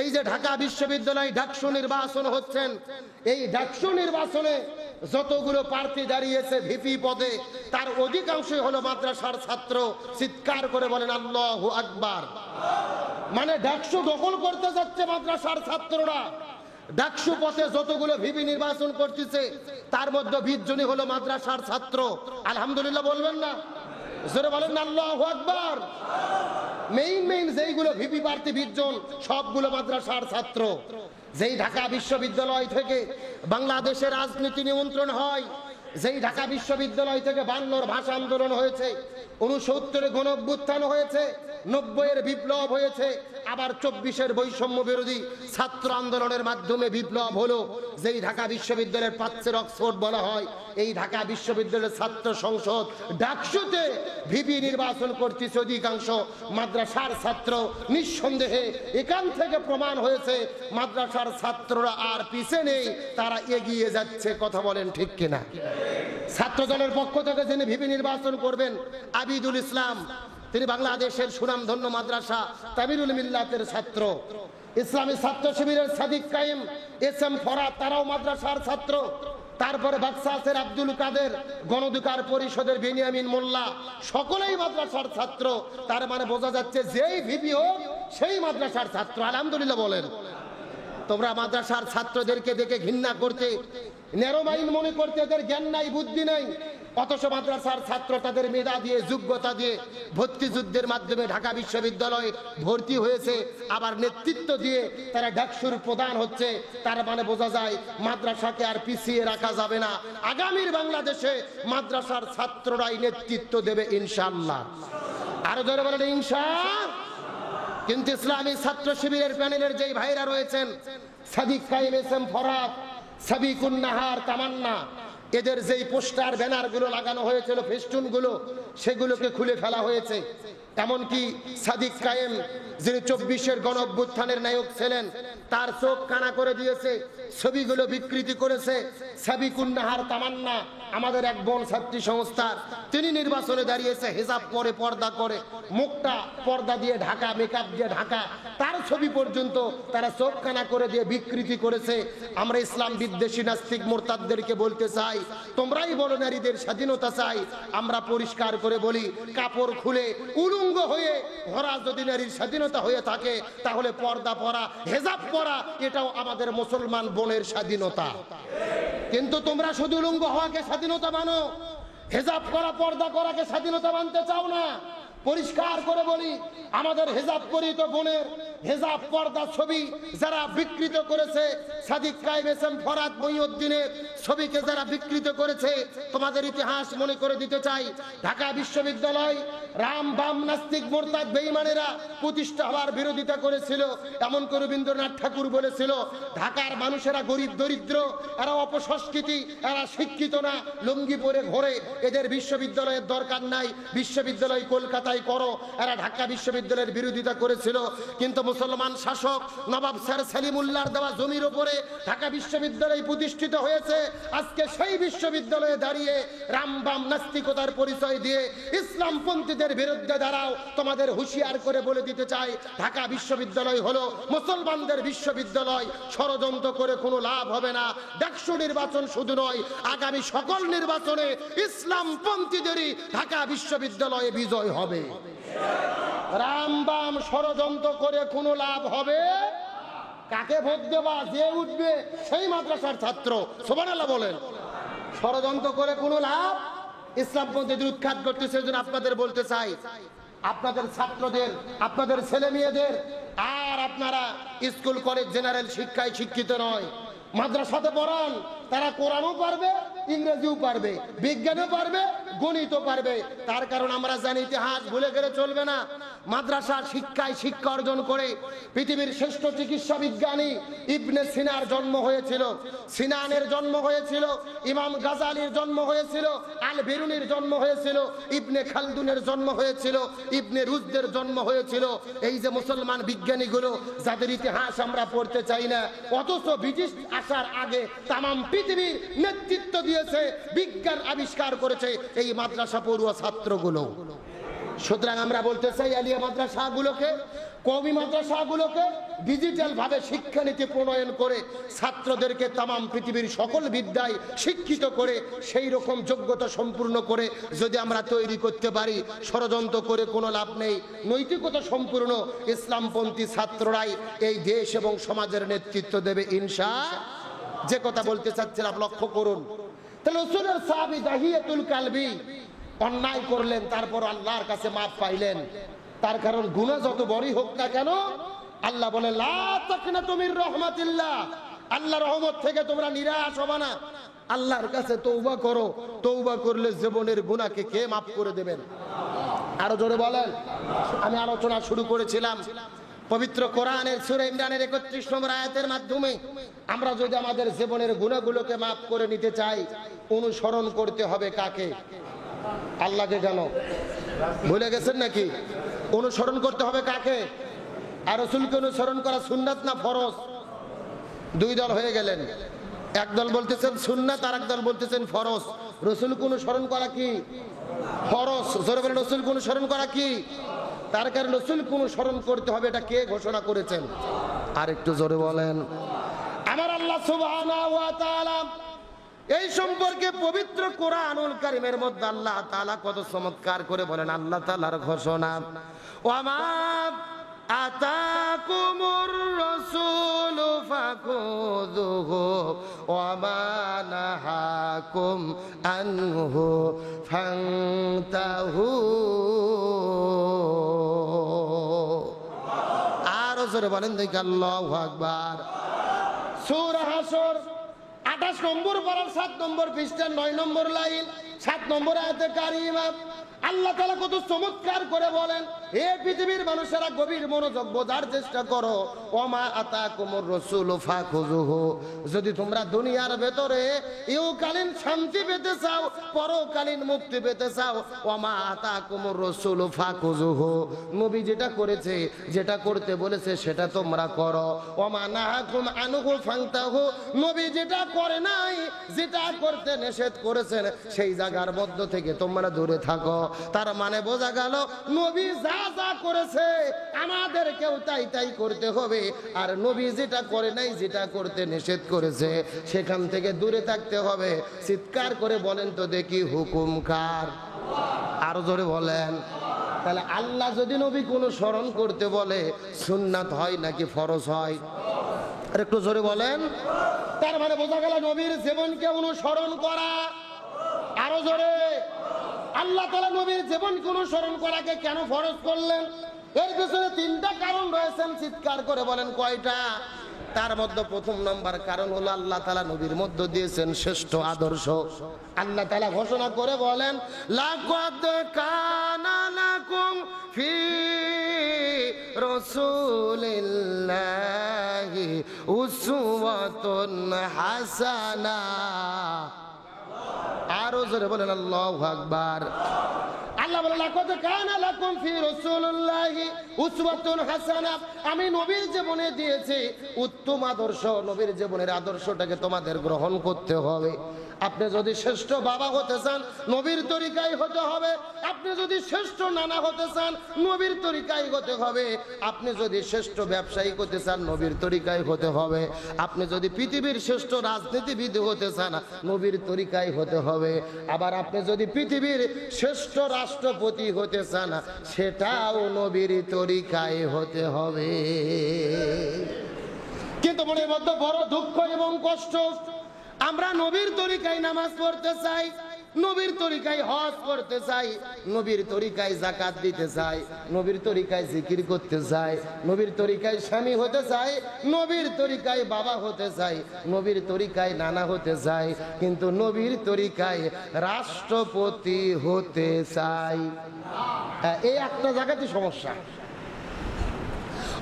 এই যে ঢাকা বিশ্ববিদ্যালয় ডাকসু নির্বাচন হচ্ছেন, এই ডাকসু নির্বাচনে যতগুলো প্রার্থী দাঁড়িয়েছে ভিপি পদে, তার অধিকাংশই হলো মাদ্রাসার ছাত্র। চিৎকার করে বলেন আল্লাহু আকবার। মানে ডাকসু দখল করতে যাচ্ছে মাদ্রাসার ছাত্ররা। ডাকসু পথে যতগুলো ভিপি নির্বাচন করতেছে তার মধ্যে 20 জনই হলো মাদ্রাসার ছাত্র। আলহামদুলিল্লাহ বলবেন না? জোরে বলেন না আল্লাহু আকবার। মেইন যেইগুলো ভিপি প্রার্থী 20 জন সবগুলো মাদ্রাসার ছাত্র। যেই ঢাকা বিশ্ববিদ্যালয় থেকে বাংলাদেশের রাজনীতি নিয়ন্ত্রণ হয়, যেই ঢাকা বিশ্ববিদ্যালয় থেকে 52 ভাষা আন্দোলন হয়েছে, 69 গণঅভ্যুত্থান হয়েছে, 90 বিপ্লব হয়েছে, আবার 24 বৈষম্য বিরোধী ছাত্র আন্দোলনের মাধ্যমে বিপ্লব হলো। যেই ঢাকা বিশ্ববিদ্যালয়ের প্রাচ্যের অক্সফোর্ড বলা হয়, এই ঢাকা বিশ্ববিদ্যালয়ের ছাত্র সংসদ ডাকসুতে ভিপি নির্বাচন করতেছে অধিকাংশ মাদ্রাসার ছাত্র। নিঃসন্দেহে এখান থেকে প্রমাণ হয়েছে মাদ্রাসার ছাত্ররা আর পিছে নেই, তারা এগিয়ে যাচ্ছে। কথা বলেন ঠিক কিনা? ছাত্র দলের পক্ষ থেকে যিনি ভিপি নির্বাচন করবেন আবিদুল ইসলাম, তিনি বাংলাদেশের সুনামধন্য মাদ্রাসা তামিরুল মিল্লাতের ছাত্র। ইসলামী ছাত্র শিবিরের সাদিক কায়েম, এসএম ফরাদ, তারাও মাদ্রাসার ছাত্র। তারপরে বাক্সাসের আব্দুল কাদের, গণঅধিকার পরিষদের বেনিয়ামিন মোল্লা, সকলেই মাদ্রাসার ছাত্র। তার মানে বোঝা যাচ্ছে যেই ভিপি হোক সেই মাদ্রাসার ছাত্র। আলহামদুলিল্লাহ বলেন। তোমরা মাদ্রাসার ছাত্রদেরকে দেখে ঘৃণা করতে, ন্যারোমাইন্ড মনে করতে, এদের জ্ঞান নাই, বুদ্ধি নাই, অথচ মাদ্রাসার ছাত্র তাদের মেধা দিয়ে, যোগ্যতা দিয়ে ভর্তি যুদ্ধের মাধ্যমে ঢাকা বিশ্ববিদ্যালয়ে ভর্তি হয়েছে, আবার নেতৃত্ব দিয়ে তারা ডাকসুর প্রধান হচ্ছে। তার মানে বোঝা যায় মাদ্রাসাকে আর পিছিয়ে রাখা যাবে না। আগামীর বাংলাদেশে মাদ্রাসার ছাত্ররাই নেতৃত্ব দেবে ইনশাআল্লাহ। আরো জোরে বলেন ইনশাআল্লাহ। কিন্তু ইসলামী ছাত্র শিবিরের প্যানেলের যেই ভাইরা রয়েছেন, সাদিক কায়েম, এসএম ফরাদ, সাবিকুন নাহার, তামান্না, এদের যেই পোস্টার ব্যানার গুলো লাগানো হয়েছিল, ফেস্টুন গুলো, সেগুলোকে খুলে ফেলা হয়েছে। এমনকি সাদিক কায়েম, যিনি 24 গণঅভ্যুত্থানের নায়ক ছিলেন, তার চোখ কানা করে দিয়েছে, ছবিগুলো বিকৃতি করেছে। সাবিকুন নাহার, তামান্না, আমাদের এক বোন ছাত্রী সংস্থার, তিনি নির্বাচনে দাঁড়িয়েছে হিজাব পরে, পর্দা করে, মুখটা পর্দা দিয়ে ঢাকা, মেকআপ দিয়ে ঢাকা, তার ছবি পর্যন্ত তারা চোখ কানা করে দিয়ে বিকৃতি করেছে। আমরা ইসলাম বিদ্বেষী নাস্তিক মোরতাদদেরকে বলতে চাই, তোমরাই বলো নারীদের স্বাধীনতা চাই, আমরা পরিষ্কার করে বলি, কাপড় খুলে উলঙ্গ হয়ে ঘোরা যদি নারীর স্বাধীনতা হয়ে থাকে, তাহলে পর্দা পরা, হেজাব পরা, এটাও আমাদের মুসলমান বোনের স্বাধীনতা। কিন্তু তোমরা শুধু উলঙ্গ হওয়াকে স্বাধীনতা মানো, হেজাব করা, পর্দা করাকে স্বাধীনতা মানতে চাও না। পরিষ্কার করে বলি, আমাদের হেজাব পরিহিত বোনের হেজাব, পর্দা, ছবি যারা বিকৃত করেছে, সাদিক কায়েম, এসএম ফরাদ, মহিউদ্দিনের ছবিকে যারা বিকৃত করেছে, তোমাদের ইতিহাস মনে করে দিতে চাই। ঢাকা বিশ্ববিদ্যালয় রাম, বাম, নাস্তিক, মোরতাদ, বেঈমানেরা প্রতিষ্ঠা হওয়ার বিরোধিতা করেছিল। এমন করে রবীন্দ্রনাথ ঠাকুর বলেছিল, ঢাকার মানুষেরা গরিব দরিদ্র, এরা অপসংস্কৃতি, এরা শিক্ষিত না, লুঙ্গি পরে ঘোরে, এদের বিশ্ববিদ্যালয়ের দরকার নাই, বিশ্ববিদ্যালয় কলকাতায় করো। এরা ঢাকা বিশ্ববিদ্যালয়ের বিরোধিতা করেছিল। কিন্তু মুসলমান শাসক নবাব স্যার সেলিমুল্লাহর দেওয়া জমির উপরে ঢাকা বিশ্ববিদ্যালয় প্রতিষ্ঠিত হয়েছে। আজকে সেই বিশ্ববিদ্যালয়ে দাঁড়িয়ে রামবাম নাস্তিকতার পরিচয় দিয়ে ইসলামপন্থীদের বিরুদ্ধে দাঁড়াও। তোমাদের হুঁশিয়ার করে বলে দিতে চাই, ঢাকা বিশ্ববিদ্যালয় হলো মুসলমানদের বিশ্ববিদ্যালয়। ষড়যন্ত্র করে কোনো লাভ হবে না। ডাকসু নির্বাচন শুধু নয়, আগামী সকল নির্বাচনে ইসলামপন্থীদেরই ঢাকা বিশ্ববিদ্যালয়ে বিজয় হবে। রামবাম ষড়যন্ত্র করে কোনো লাভ হবে? কাকে ভোট দেবা? যে উঠবে সেই মাদ্রাসার ছাত্র। সুবহানাল্লাহ বলেন। ষড়যন্ত্র করে কোনো লাভ? ইসলামপন্থীদের উৎখাত করতে সেজন্য আপনাদের বলতে চাই, আপনাদের ছাত্রদের, আপনাদের ছেলে মেয়েদের আর আপনারা স্কুল কলেজ জেনারেল শিক্ষায় শিক্ষিত নয়, মাদ্রাসাতে পড়ান। তারা কোরআনও পারবে, ইংরেজিও পারবে, বিজ্ঞানও পারবে, গণিতও পারবে। তার কারণ আমরা জানি, ইতিহাস ভুলে গেলে চলবে না। মাদ্রাসার শিক্ষায় শিক্ষা অর্জন করে পৃথিবীর শ্রেষ্ঠ চিকিৎসা বিজ্ঞানী ইবনে সিনার জন্ম হয়েছিল, সিনানের জন্ম হয়েছিল, ইমাম গাজালির জন্ম হয়েছিল, আল বেরুনির জন্ম হয়েছিল, ইবনে খালদুনের জন্ম হয়েছিল, ইবনে রুশদের জন্ম হয়েছিল। এই যে মুসলমান বিজ্ঞানীগুলো, যাদের ইতিহাস আমরা পড়তে চাই না, অথচ ব্রিটিশ আসার আগে তামাম পৃথিবীর নেতৃত্ব দিয়েছে, বিজ্ঞান আবিষ্কার করেছে এই মাদ্রাসা পড়ুয়া ছাত্রগুলো। সুতরাং আমরা বলতে চাই আলিয়া মাদ্রাসাগুলোকে, কওমি মাদ্রাসাগুলোকে ডিজিটাল ভাবে শিক্ষানীতি প্রণয়ন করে ছাত্রদেরকে তামাম পৃথিবীর সকল বিদ্যায় শিক্ষিত করে সেই রকম যোগ্যতা সম্পূর্ণ করে যদি আমরা তৈরি করতে পারি, ষড়যন্ত্র করে কোনো লাভ নেই। নৈতিকতা সম্পূর্ণ ইসলামপন্থী ছাত্ররাই এই দেশ এবং সমাজের নেতৃত্ব দেবে ইনশাআল্লাহ। যে কথা বলতে চাচ্ছিলাম লক্ষ্য করুন। তাহলে রাসূলের সাহাবী দাহিয়াতুল কালবি অন্যায় করলেন, তারপর আল্লাহর কাছে মাফ পাইলেন। তার কারণ গুনাহ যত বড়ই হোক না কেন, আল্লাহ বলে লা তাকনাতু মির রাহমাতিল্লাহ, আল্লাহর রহমত থেকে তোমরা নিরাশ হবে না। আল্লাহর কাছে তওবা করো, তওবা করলে জীবনের গুনাহকে কে মাফ করে দেবেন? আরো জোরে বলেন। আমি আলোচনা শুরু করেছিলাম পবিত্র কোরআনের সূরা ইমরানের 31 নম্বর আয়াতের মাধ্যমে। আমরা যদি আমাদের জীবনের গুনাহগুলোকে মাফ করে নিতে চাই, অনুসরণ করতে হবে কাকে? আল্লাহকে। কেন ভুলে গেছেন নাকি? অনুসরণ করতে হবে কাকে? আর রাসূলকে অনুসরণ করা সুন্নাত না ফরজ? দুই দল হয়ে গেলেন, এক দল বলতেছেন সুন্নাত, আর এক দল বলতেছেন ফরজ। রাসূলকে অনুসরণ করা কি ফরজ? জোরে বলেন, রাসূলকে অনুসরণ করা কি? তার কারণ রাসূলকে অনুসরণ করতে হবে, এটা কে ঘোষণা করেছেন? আর একটু জোরে বলেন। আমার আল্লাহ সুবহানাহু ওয়া তাআলা এই সম্পর্কে পবিত্র কোরআনুল কারীমের মধ্যে আল্লাহ তাআলা কত চমৎকার করে বলেন। আল্লাহ তাআলার ঘোষণা, ওয়ামা আতাকুমুর রাসূলু ফাখুযুহু ওয়ামা নাহাকুম আনহু ফান্তাহু। আর জোরে বলেন দেখি আল্লাহু আকবার। সূরা হাসর 28 নম্বর পারার 7 নম্বর পৃষ্ঠা 9 নম্বর লাইন 7 নম্বর আয়াতে কারিমা আল্লাহ তাআলা কত চমৎকার করে বলেন, হে পৃথিবীর মানুষেরা গভীর মনোযোগ বোঝার চেষ্টা করো। ওমা আতাকুমুর রাসূলু ফাখুযুহু, যদি তোমরা দুনিয়ার ভেতরে ইহকালীন শান্তি পেতে চাও, পরকালীন মুক্তি পেতে চাও, ওমা আতাকুমুর রাসূলু ফাখুযুহু, নবী যেটা করেছে, যেটা করতে বলেছে সেটা তোমরা করো। ওমা নাহাকুম আনহু ফান্তাহু, নবী যেটা করে নাই, যেটা করতে নিষেধ করেছেন সেই জায়গার মধ্য থেকে তোমরা দূরে থাকো। তার মানে বোঝা গেল নবী যা যা করেছে আমাদেরকেও তাই তাই করতে হবে, আর নবী যেটা করে নাই, যেটা করতে নিষেধ করেছে সেখান থেকে দূরে থাকতে হবে। চিৎকার করে বলেন তো দেখি, হুকুম কার? আরো জোরে বলেন। তাহলে আল্লাহ যদি নবী কোনো স্মরণ করতে বলে, সুন্নাত হয় নাকি ফরজ হয়? আর একটু জোরে বলেন। তার মানে বোঝা গেল নবীর জীবনকে অনুসরণ করা। আরো জোরে। আল্লাহ তাআলা নবীর জীবনকে অনুসরণ করাকে কেন ফরজ করলেন? এর পেছনে 3টা কারণ রয়েছেন। চিৎকার করে বলেন কয়টা? তার মধ্যে প্রথম নম্বর কারণ হলো আল্লাহ তাআলা নবীর মধ্য দিয়েছেন শ্রেষ্ঠ আদর্শ। আল্লাহ তাআলা ঘোষণা করে বলেন, লাকাদ কানা লাকুম ফি রাসূলিল্লাহি উসওয়াতুন হাসানাহ। আরো জোরে বলেন আল্লাহু আকবার। আল্লাহ বলেন, লাকাদ কানা লাকুম ফি রাসূলিল্লাহি উসওয়াতুন হাসানাহ, আমি নবীর জীবনে দিয়েছি উত্তম আদর্শ। নবীর জীবনের আদর্শটাকে তোমাদের গ্রহণ করতে হবে। আপনি যদি শ্রেষ্ঠ বাবা হতে চান, নবীর তরিকায় হতে হবে। আপনি যদি শ্রেষ্ঠ নানা হতে চান, নবীর তরিকায় হতে হবে। আপনি যদি শ্রেষ্ঠ ব্যবসায়ী হতে চান, নবীর তরিকায় হতে হবে। আপনি যদি পৃথিবীর শ্রেষ্ঠ রাজনীতিবিদ হতে চান, নবীর তরিকায় হতে হবে। আবার আপনি যদি পৃথিবীর শ্রেষ্ঠ রাষ্ট্রপতি হতে চান, সেটাও নবীর তরিকায় হতে হবে। কিন্তু মনের মধ্যে বড় দুঃখ এবং কষ্ট, আমরা নবীর তরিকায় নামাজ পড়তে চাই, নবীর তরিকায় হজ করতে চাই, নবীর তরিকায় যাকাত দিতে চাই, নবীর তরিকায় জিকির করতে চাই, নবীর তরিকায় স্বামী হতে চাই, নবীর তরিকায় বাবা হতে চাই, নবীর তরিকায় নানা হতে চাই, কিন্তু নবীর তরিকায় রাষ্ট্রপতি হতে চাই। এই একটা জায়গাতে সমস্যা।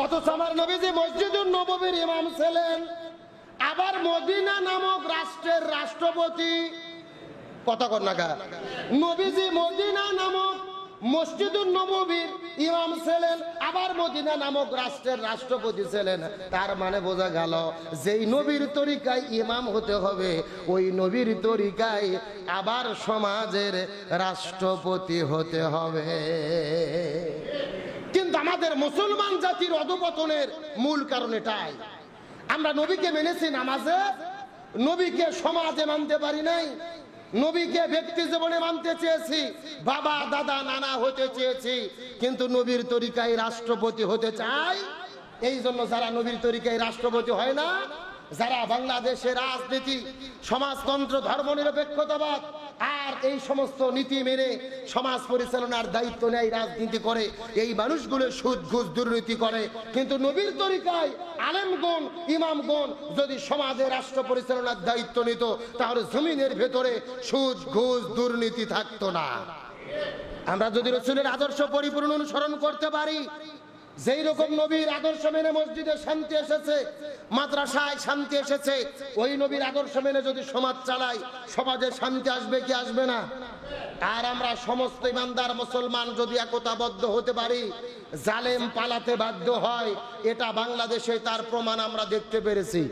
অথচ আমার নবীজি মসজিদুন নববীর ইমাম ছিলেন, আবার মদিনা নামক রাষ্ট্রের রাষ্ট্রপতি। কথা কর না গা। নবীজি মদিনা নামক মসজিদুন নববীর ইমাম ছিলেন, আবার মদিনা নামক রাষ্ট্রের রাষ্ট্রপতি ছিলেন। তার মানে বোঝা গেল যেই নবীর তরিকায় ইমাম হতে হবে ওই নবীর তরিকায় আবার সমাজের রাষ্ট্রপতি হতে হবে। কিন্তু আমাদের মুসলমান জাতির অধঃপতনের মূল কারণ এটাই, আমরা নবীকে মেনেছি নামাজে, নবীকে সমাজে মানতে পারি নাই, নবীকে ব্যক্তি জীবনে মানতে চেয়েছি, বাবা দাদা নানা হতে চেয়েছি, কিন্তু নবীর তরিকায় রাষ্ট্রপতি হতে চাই। এই জন্য যারা নবীর তরিকায় রাষ্ট্রপতি হয় না, যারা বাংলাদেশের রাজনীতি, সমাজতন্ত্র, ধর্মনিরপেক্ষতাবাদ আর এই সমস্ত নীতি মেনে সমাজ পরিচালনার দায়িত্ব নেয়, রাজনীতি করে, এই মানুষগুলো সুদ ঘুষ দুর্নীতি করে। কিন্তু নবীর তরিকায় আলেমগণ ইমামগণ যদি সমাজের রাষ্ট্র পরিচালনার দায়িত্ব নিত তাহলে জমিনের ভেতরে সুদ ঘুষ দুর্নীতি থাকতো না। আমরা যদি রাসূলের আদর্শ পরিপূর্ণ অনুসরণ করতে পারি, যেই রকম নবীর আদর্শ মেনে মসজিদে শান্তি এসেছে, মাদ্রাসায় শান্তি এসেছে, ওই নবীর আদর্শ মেনে যদি সমাজ চালাই সমাজে শান্তি আসবে কি আসবে না? আর আমরা সমস্ত ইমানদার মুসলমান যদি একতাবদ্ধ হতে পারি, জালেম পালাতে বাধ্য হয়, এটা বাংলাদেশে তার প্রমাণ আমরা দেখতে পেরেছি।